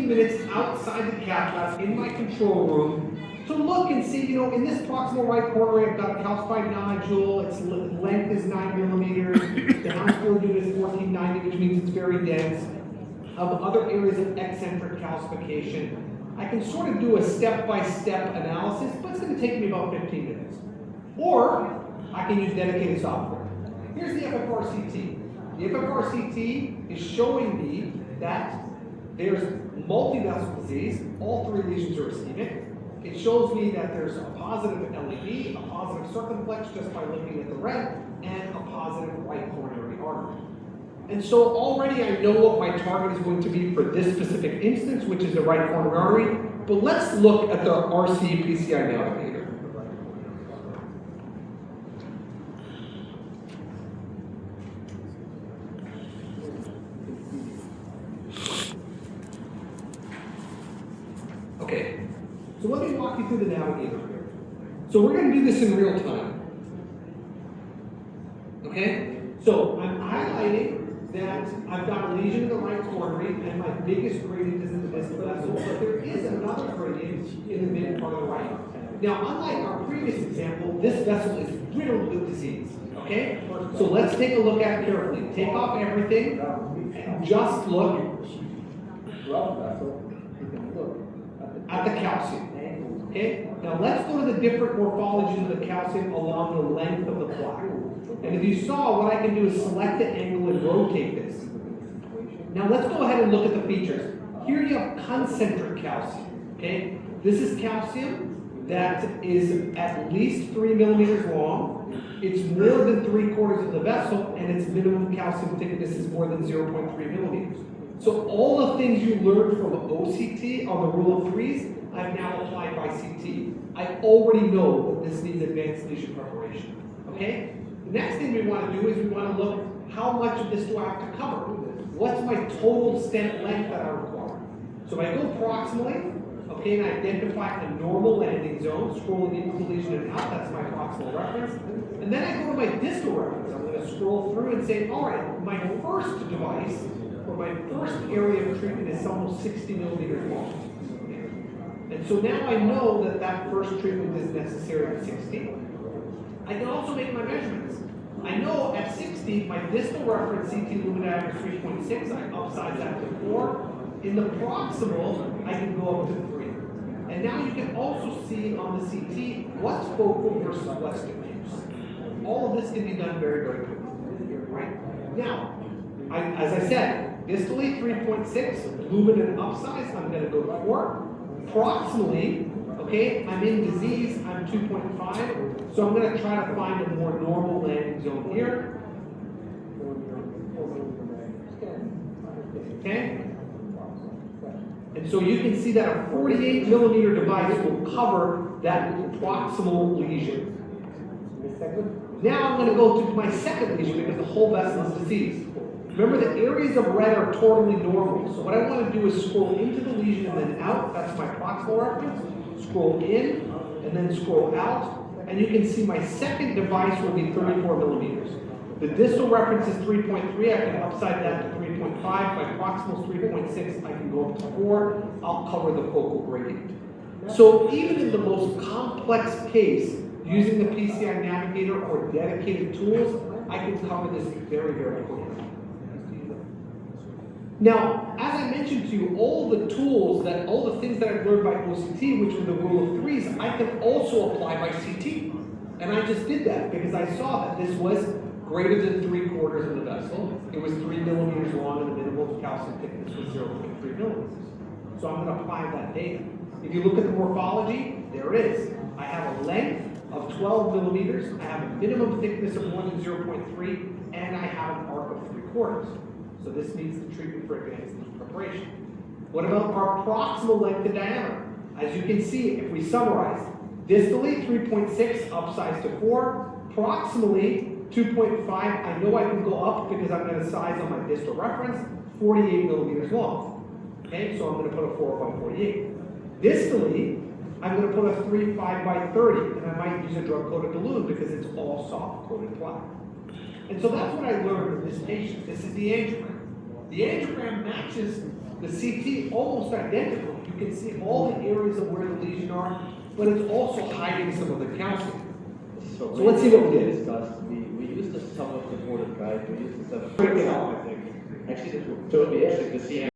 15 minutes outside the cath lab in my control room to look and see, you know, in this proximal right corner, I've got a calcified nodule, its length is 9 millimeters, the Hounsfield unit is 1490, which means it's very dense. Other areas of eccentric calcification. I can sort of do a step-by-step analysis, but it's going to take me about 15 minutes. Or I can use dedicated software. Here's the FFRCT. The FFRCT is showing me that there's multivessel disease, all 3 lesions are ischemic. It shows me that there's a positive LAD, a positive circumflex just by looking at the red, and a positive right coronary artery. And so already I know what my target is going to be for this specific instance, which is the right coronary artery, but let's look at the RC PCI navigator. Okay, so let me walk you through the navigator here. So we're going to do this in real time. Okay, so I'm highlighting that I've got a lesion in the right coronary, and my biggest gradient is in the distal vessel, but there is another gradient in the mid part of the right. Now, unlike our previous example, this vessel is riddled with disease. Okay, so let's take a look at it carefully. Take off everything and just look at the calcium. Okay, now let's go to the different morphologies of the calcium along the length of the plaque. And if you saw, what I can do is select the angle and rotate this. Now let's go ahead and look at the features. Here you have concentric calcium. Okay, this is calcium that is at least 3 millimeters long. It's more than 3/4 of the vessel, and its minimum calcium thickness is more than 0.3 millimeters. So all the things you learned from OCT on the rule of threes, I've now applied by CT. I already know that this needs advanced lesion preparation. Okay? The next thing we want to do is we want to look how much of this do I have to cover? What's my total stent length that I require? So if I go proximally, okay, and I identify a normal landing zone, scrolling into the lesion and out, that's my proximal reference. And then I go to my distal reference. I'm going to scroll through and say, all right, my first device, or my first area of treatment is almost 60 millimeters long. And so now I know that that first treatment is necessary at 60. I can also make my measurements. I know at 60, my distal reference CT lumen diameter is 3.6. I upsize that to 4. In the proximal, I can go up to 3. And now you can also see on the CT what's focal versus what's diffuse. All of this can be done very, very quickly. Right? Now, as I said, distally 3.6, lumen and upsize, I'm going to go to 4. Proximally, okay, I'm in disease, I'm 2.5, so I'm going to try to find a more normal landing zone here. Okay? And so you can see that a 48 millimeter device will cover that proximal lesion. Now I'm going to go to my second lesion because the whole vessel is diseased. Remember, the areas of red are totally normal. So what I want to do is scroll into the lesion and then out. That's my proximal reference. Scroll in and then scroll out. And you can see my second device will be 34 millimeters. The distal reference is 3.3. I can upside that to 3.5. My proximal is 3.6. I can go up to 4. I'll cover the focal gradient. So even in the most complex case, using the PCI navigator or dedicated tools, I can cover this very, very quickly. Now, as I mentioned to you, all the things that I've learned by OCT, which were the rule of threes, I can also apply by CT. And I just did that because I saw that this was greater than 3/4 of the vessel. It was 3 millimeters long and the minimum calcium thickness was 0.3 millimeters. So I'm going to apply that data. If you look at the morphology, there it is. I have a length of 12 millimeters, I have a minimum thickness of more than 0.3, and I have an arc of 3/4. So this meets the treatment for advanced lesion preparation. What about our proximal length and diameter? As you can see, if we summarize, distally 3.6, upsize to 4, proximally 2.5, I know I can go up because I'm going to size on my distal reference, 48 millimeters long. Okay, so I'm going to put a 4 by 48. Distally, I'm going to put a 3 5 by 30, and I might use a drug-coated balloon because it's all soft-coated plaque. And so that's what I learned with this patient. This is the angiogram. The angiogram matches The CT, almost identical. You can see all the areas of where the lesion are, but it's also hiding some of the calcium. So let's see what we did. We used some of the border guide, we used some. Break it out, I think. Actually, this would be interesting to see